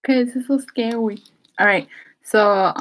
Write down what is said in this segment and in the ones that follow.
Okay, this is so scary. All right. So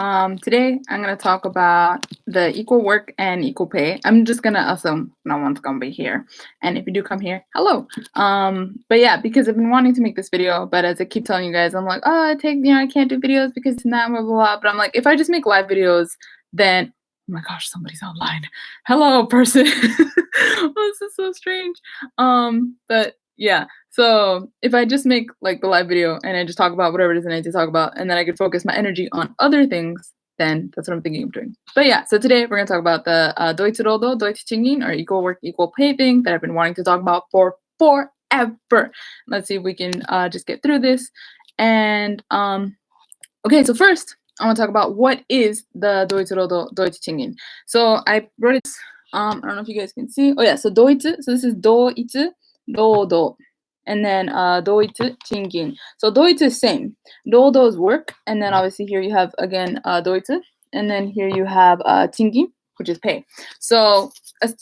today I'm gonna talk about the equal work and equal pay. I'm just gonna assume no one's gonna be here. And if you do come here, hello. But yeah, because I've been wanting to make this video, but as I keep telling you guys, I'm like, oh, I can't do videos because it's not blah blah blah. But I'm like, if I just make live videos, then oh my gosh, somebody's online. Hello, person. Oh, this is so strange. But yeah. So if I just make like the live video and I just talk about whatever it is I need to talk about, and then I could focus my energy on other things, then that's what I'm thinking of doing. But yeah, so today we're gonna talk about the Deutsche Rodo, Deutsche賃金, or equal work, equal pay thing that I've been wanting to talk about for forever. Let's see if we can just get through this. And okay, so first I want to talk about what is the Deutsche Rodo, Deutsche賃金. So I wrote it. I don't know if you guys can see. Oh yeah, so Deutsche. So this is Deutsche Rodo. And then Deutsche賃金. So Deutsche is same. Rodo is work, and then obviously here you have again Deutsche, and then here you have賃金, which is pay. So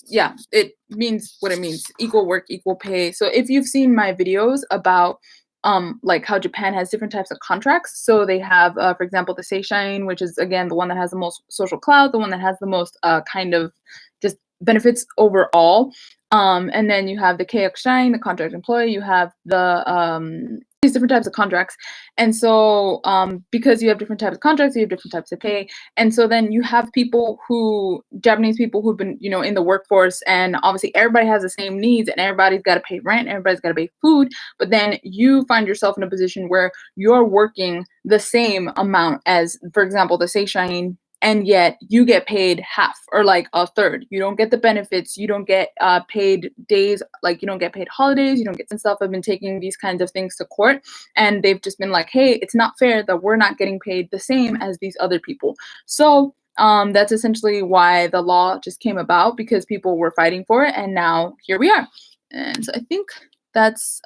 yeah, it means what it means: equal work, equal pay. So if you've seen my videos about like how Japan has different types of contracts. So they have, for example, the Seishain, which is again the one that has the most social clout, the one that has the most kind of just benefits overall. And then you have the Keiokushain, the contract employee. You have the these different types of contracts. And so because you have different types of contracts, you have different types of pay. And so then you have Japanese people who've been, in the workforce, and obviously everybody has the same needs, and everybody's got to pay rent, everybody's got to pay food. But then you find yourself in a position where you're working the same amount as, for example, the Seishain, and yet you get paid half or like a third. You don't get the benefits. You don't get paid days. Like you don't get paid holidays. You don't get some stuff. I've been taking these kinds of things to court, and they've just been like, hey, it's not fair that we're not getting paid the same as these other people. So that's essentially why the law just came about, because people were fighting for it, and now here we are. And so I think that's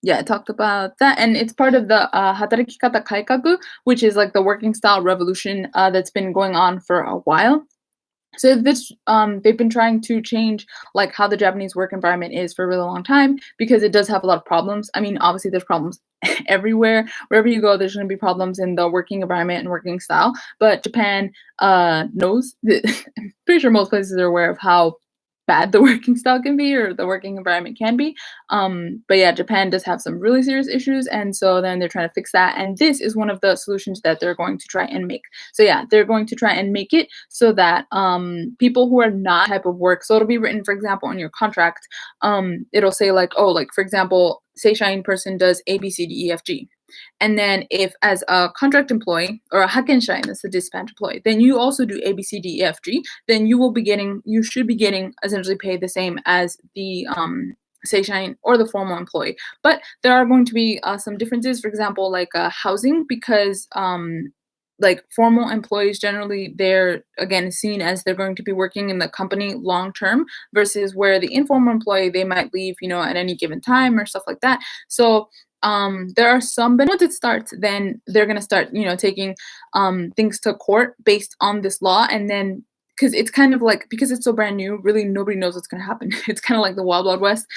yeah, I talked about that, and it's part of the Hatarakikata Kaikaku, which is like the working style revolution that's been going on for a while. So this, they've been trying to change like how the Japanese work environment is for a really long time, because it does have a lot of problems. I mean, obviously there's problems everywhere. Wherever you go, there's going to be problems in the working environment and working style. But Japan knows. I'm pretty sure most places are aware of how bad the working style can be, or the working environment can be. But yeah, Japan does have some really serious issues, and so then they're trying to fix that. And this is one of the solutions that they're going to try and make. So yeah, they're going to try and make it so that people who are not type of work, so it'll be written, for example, in your contract, it'll say like, oh, like for example, Seishain person does A, B, C, D, E, F, G. And then if as a contract employee or a hakenshain, that's a dispatch employee, then you also do A, B, C, D, E, F, G, then you should be getting essentially paid the same as the seishain or the formal employee. But there are going to be some differences, for example, like housing, because like formal employees generally, they're again seen as they're going to be working in the company long term, versus where the informal employee, they might leave at any given time or stuff like that. So there are some, but once it starts, then they're going to start taking things to court based on this law. And then because it's kind of like, because it's so brand new, really nobody knows what's going to happen. It's kind of like the wild wild west.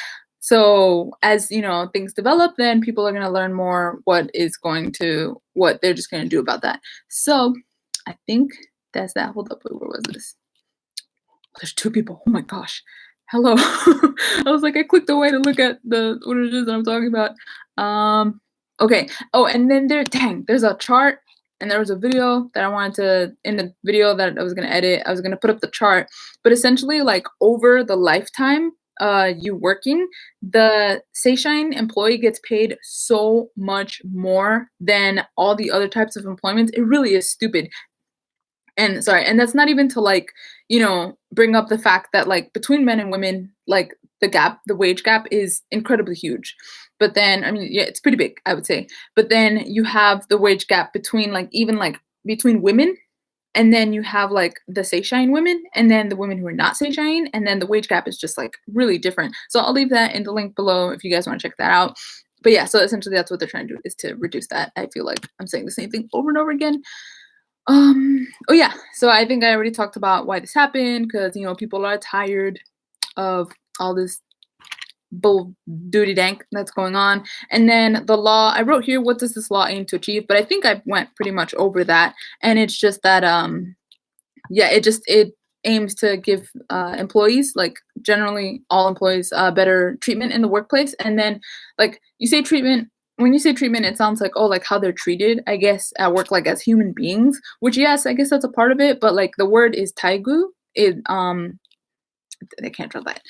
So as things develop, then people are going to learn more what they're just going to do about that. So I think that's that. Hold up, where was this? There's two people. Oh my gosh. Hello. I was like, I clicked away to look at what it is that I'm talking about. Okay. Oh, and then there's a chart, and there was a video that I wanted to, in the video that I was going to edit, I was going to put up the chart, but essentially like over the lifetime you working, the seishain employee gets paid so much more than all the other types of employments. It really is stupid. And that's not even to like, bring up the fact that like between men and women, like the wage gap is incredibly huge. But then, I mean, yeah, it's pretty big, I would say. But then you have the wage gap between like, even like between women, and then you have like the seishain women, and then the women who are not seishain, and then the wage gap is just like really different. So I'll leave that in the link below if you guys want to check that out. But yeah, so essentially that's what they're trying to do, is to reduce that. I feel like I'm saying the same thing over and over again. Oh yeah, so I think I already talked about why this happened, because people are tired of all this bull duty dank that's going on. And then the law, I wrote here, what does this law aim to achieve? But I think I went pretty much over that. And it's just that yeah, it aims to give employees, like generally all employees, better treatment in the workplace. And then like you say treatment, when you say treatment, it sounds like, oh, like how they're treated, I guess, at work, like as human beings, which yes, I guess that's a part of it. But like the word is taigu. It I can't draw that.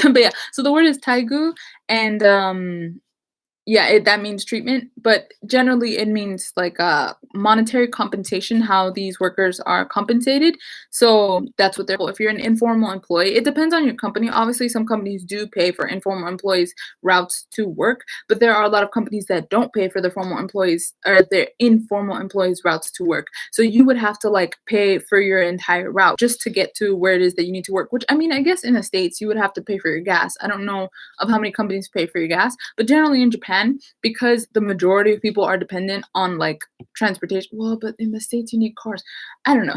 But yeah, so the word is taigu, and yeah, that means treatment, but generally it means like monetary compensation, how these workers are compensated. So that's what they're. If you're an informal employee, it depends on your company. Obviously, some companies do pay for informal employees' routes to work, but there are a lot of companies that don't pay for their formal employees or their informal employees' routes to work. So you would have to like pay for your entire route just to get to where it is that you need to work. Which I mean, I guess in the States you would have to pay for your gas. I don't know of how many companies pay for your gas, but generally in Japan, because the majority of people are dependent on like transportation. Well, but in the States you need cars. I don't know.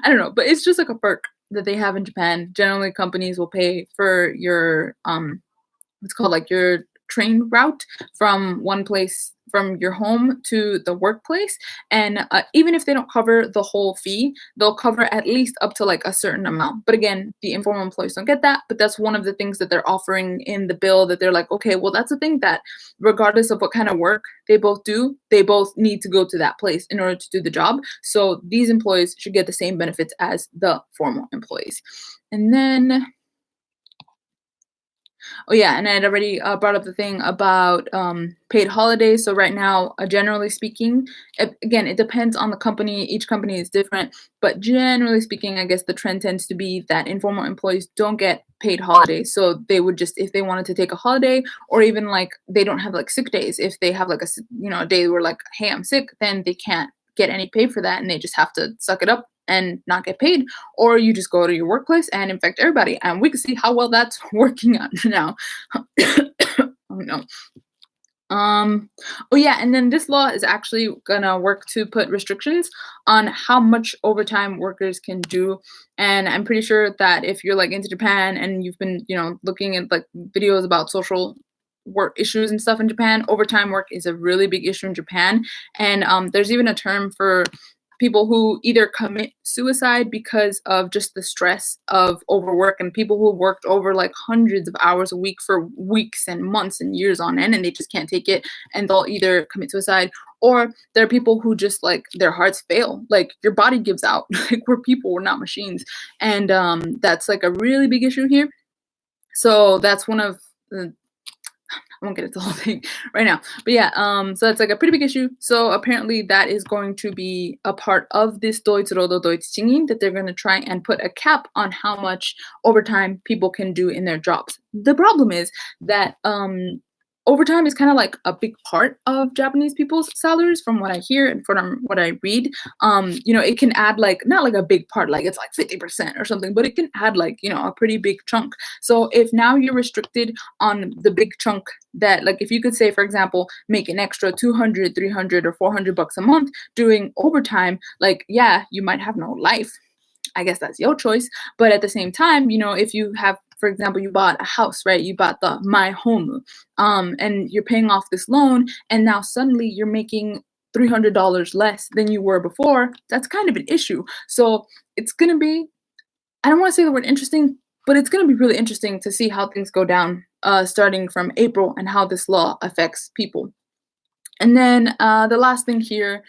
I don't know, but it's just like a perk that they have in Japan. Generally companies will pay for your what's called like your train route from one place, from your home to the workplace. And even if they don't cover the whole fee, they'll cover at least up to like a certain amount. But again, the informal employees don't get that. But that's one of the things that they're offering in the bill, that they're like, okay, well, that's the thing, that regardless of what kind of work they both do, they both need to go to that place in order to do the job. So these employees should get the same benefits as the formal employees. And then oh yeah, and I had already brought up the thing about paid holidays. So right now, generally speaking, again, it depends on the company. Each company is different, but generally speaking, I guess the trend tends to be that informal employees don't get paid holidays. So they would just, if they wanted to take a holiday, or even like they don't have like sick days. If they have like a day where like, hey, I'm sick, then they can't get any pay for that, and they just have to suck it up and not get paid. Or you just go to your workplace and infect everybody, and we can see how well that's working out now. Oh no. Oh yeah, and then this law is actually gonna work to put restrictions on how much overtime workers can do. And I'm pretty sure that if you're like into Japan and you've been, looking at like videos about social work issues and stuff in Japan, overtime work is a really big issue in Japan. And there's even a term for people who either commit suicide because of just the stress of overwork, and people who worked over like hundreds of hours a week for weeks and months and years on end, and they just can't take it, and they'll either commit suicide, or there are people who just like their hearts fail, like your body gives out. Like we're people, we're not machines. And that's like a really big issue here. So that's one of the, I won't get into the whole thing right now. But yeah, so that's like a pretty big issue. So apparently that is going to be a part of this Deutsche労働同一賃金, that they're going to try and put a cap on how much overtime people can do in their jobs. The problem is that overtime is kind of like a big part of Japanese people's salaries, from what I hear and from what I read. It can add like, not like a big part, like it's like 50% or something, but it can add like, a pretty big chunk. So if now you're restricted on the big chunk, that like if you could say, for example, make an extra 200, 300 or 400 bucks a month doing overtime, like, yeah, you might have no life. I guess that's your choice. But at the same time, if you have, for example, you bought a house, right? You bought the my home, and you're paying off this loan, and now suddenly you're making $300 less than you were before. That's kind of an issue. So it's going to be, I don't want to say the word interesting, but it's going to be really interesting to see how things go down starting from April, and how this law affects people. And then the last thing here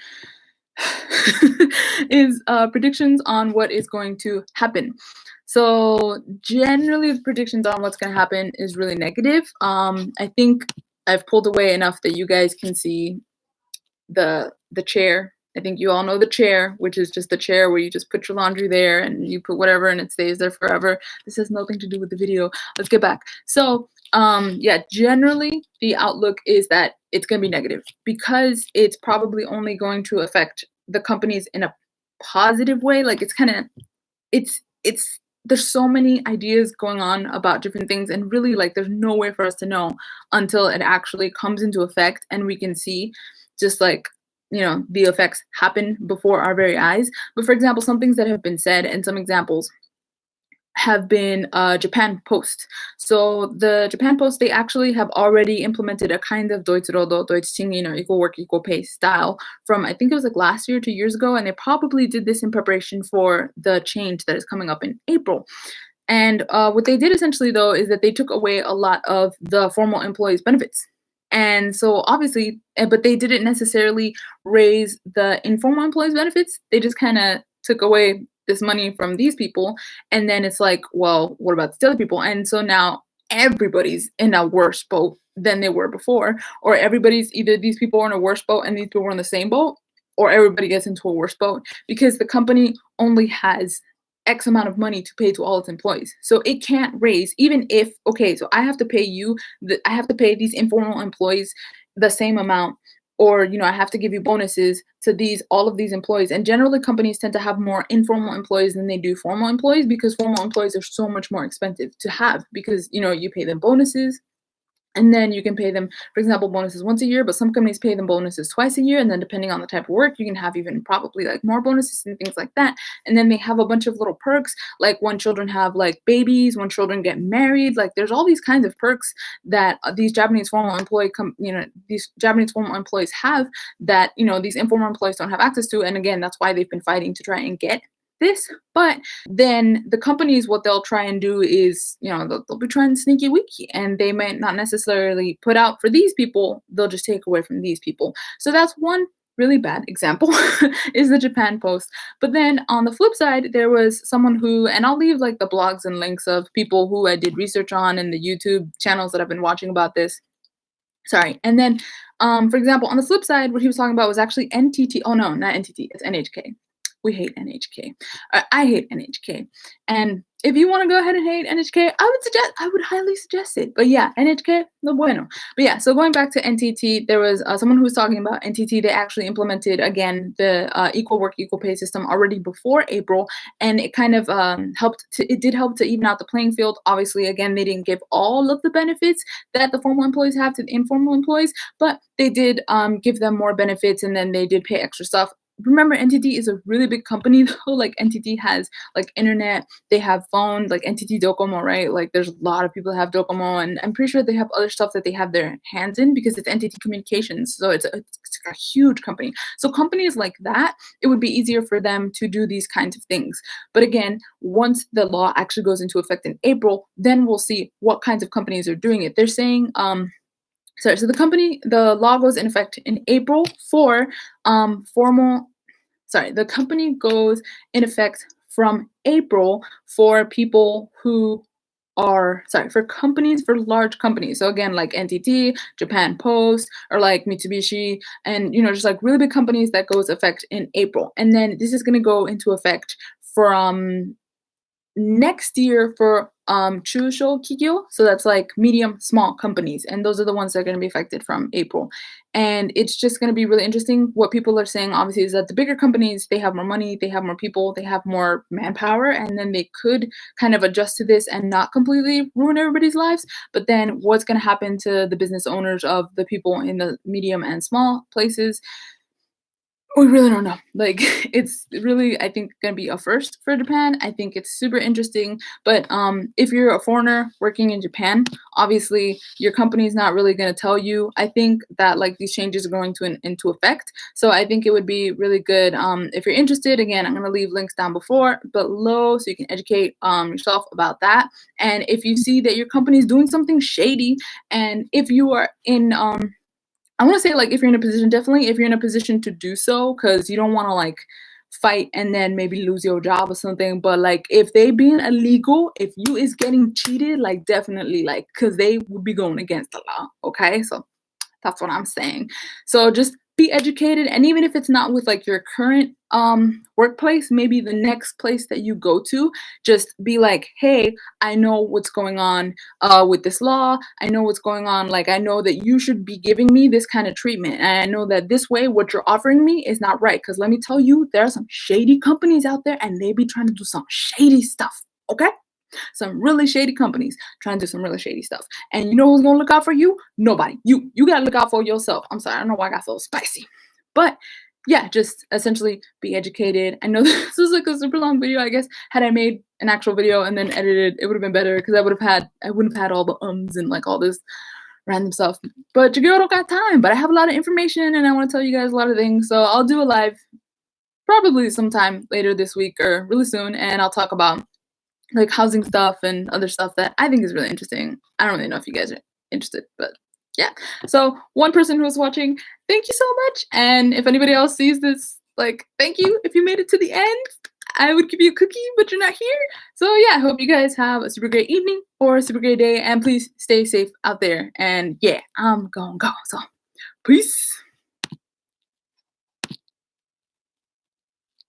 is predictions on what is going to happen. So generally the predictions on what's going to happen is really negative. I think I've pulled away enough that you guys can see the chair. I think you all know the chair, which is just the chair where you just put your laundry there and you put whatever and it stays there forever. This has nothing to do with the video. Let's get back. So generally the outlook is that it's going to be negative, because it's probably only going to affect the companies in a positive way. Like it's there's so many ideas going on about different things, and really like there's no way for us to know until it actually comes into effect and we can see just like the effects happen before our very eyes. But for example, some things that have been said and some examples have been Japan Post. So the Japan Post, they actually have already implemented a kind of 同一労働同一賃金 or equal work, equal pay style from, I think it was like last year, 2 years ago, and they probably did this in preparation for the change that is coming up in April. And what they did essentially, though, is that they took away a lot of the formal employees' benefits. And so obviously, but they didn't necessarily raise the informal employees' benefits. They just kind of took away this money from these people. And then it's like, well, what about the other people? And so now everybody's in a worse boat than they were before, or everybody's either these people are in a worse boat and these people are in the same boat, or everybody gets into a worse boat because the company only has X amount of money to pay to all its employees. So it can't raise, even if, okay, so I have to pay you, I have to pay these informal employees the same amount, or, I have to give you bonuses to all of these employees. And generally companies tend to have more informal employees than they do formal employees because formal employees are so much more expensive to have because, you pay them bonuses. And then you can pay them, for example, bonuses once a year, but some companies pay them bonuses twice a year. And then depending on the type of work, you can have even probably like more bonuses and things like that. And then they have a bunch of little perks, like when children have like babies, when children get married, like there's all these kinds of perks that these Japanese formal these Japanese formal employees have that, these informal employees don't have access to. And again, that's why they've been fighting to try and get this. But then the companies, what they'll try and do is, they'll be trying sneaky wiki, and they might not necessarily put out for these people, they'll just take away from these people. So that's one really bad example is the Japan Post. But then on the flip side, there was someone who, and I'll leave like the blogs and links of people who I did research on and the YouTube channels that I've been watching about this. Sorry. And then, for example, on the flip side, what he was talking about was actually NTT. Oh no, not NTT, it's NHK. We hate NHK. I hate NHK. And if you want to go ahead and hate NHK, I would highly suggest it. But yeah, NHK, no bueno. But yeah, so going back to NTT, there was someone who was talking about NTT. They actually implemented, again, the equal work, equal pay system already before April. And it kind of it did help to even out the playing field. Obviously, again, they didn't give all of the benefits that the formal employees have to the informal employees, but they did give them more benefits, and then they did pay extra stuff. Remember, NTT is a really big company though. Like NTT has like internet, they have phones, like NTT Docomo, right? Like there's a lot of people that have Docomo, and I'm pretty sure they have other stuff that they have their hands in because it's NTT Communications. So it's a huge company. So companies like that, it would be easier for them to do these kinds of things. But again, once the law actually goes into effect in April, then we'll see what kinds of companies are doing it. They're saying, so the law goes in effect in April for the company goes in effect from April for people who for companies, for large companies. So again, like NTT, Japan Post, or like Mitsubishi, and just like really big companies that goes effect in April. And then this is going to go into effect from next year for chūshō kigyo, so that's like medium small companies, and those are the ones that are going to be affected from April. And it's just going to be really interesting. What people are saying obviously is that the bigger companies, they have more money, they have more people, they have more manpower, and then they could kind of adjust to this and not completely ruin everybody's lives. But then what's going to happen to the business owners of the people in the medium and small places? We really don't know. Like, it's really, I think, going to be a first for Japan. I think it's super interesting. But if you're a foreigner working in Japan, obviously your company is not really going to tell you. I think that like these changes are going to into effect. So I think it would be really good if you're interested. Again, I'm going to leave links down below so you can educate yourself about that. And if you see that your company is doing something shady, and if you are in I want to say, like, if you're in a position, definitely if you're in a position to do so, because you don't want to, like, fight and then maybe lose your job or something. But, like, if they being illegal, if you is getting cheated, like, definitely, like, because they would be going against the law, okay? So that's what I'm saying. So just be educated, and even if it's not with like your current workplace, maybe the next place that you go to, just be like, hey, I know what's going on with this law. I know what's going on. Like, I know that you should be giving me this kind of treatment, and I know that this way what you're offering me is not right, because let me tell you, there are some shady companies out there, and they be trying to do some shady stuff, okay? Some really shady companies trying to do some really shady stuff. And you know who's gonna look out for you? Nobody. You gotta look out for yourself. I'm sorry, I don't know why I got so spicy. But yeah, just essentially be educated. I know this was like a super long video. I guess had I made an actual video and then edited, it would have been better because I wouldn't have had all the ums and like all this random stuff. But your girl don't got time. But I have a lot of information and I want to tell you guys a lot of things. So I'll do a live probably sometime later this week or really soon, and I'll talk about like housing stuff and other stuff that I think is really interesting. I don't really know if you guys are interested, but yeah. So one person who was watching, thank you so much. And if anybody else sees this, like, thank you. If you made it to the end, I would give you a cookie, but you're not here. So yeah, I hope you guys have a super great evening or a super great day, and please stay safe out there. And yeah, I'm gonna go. So peace.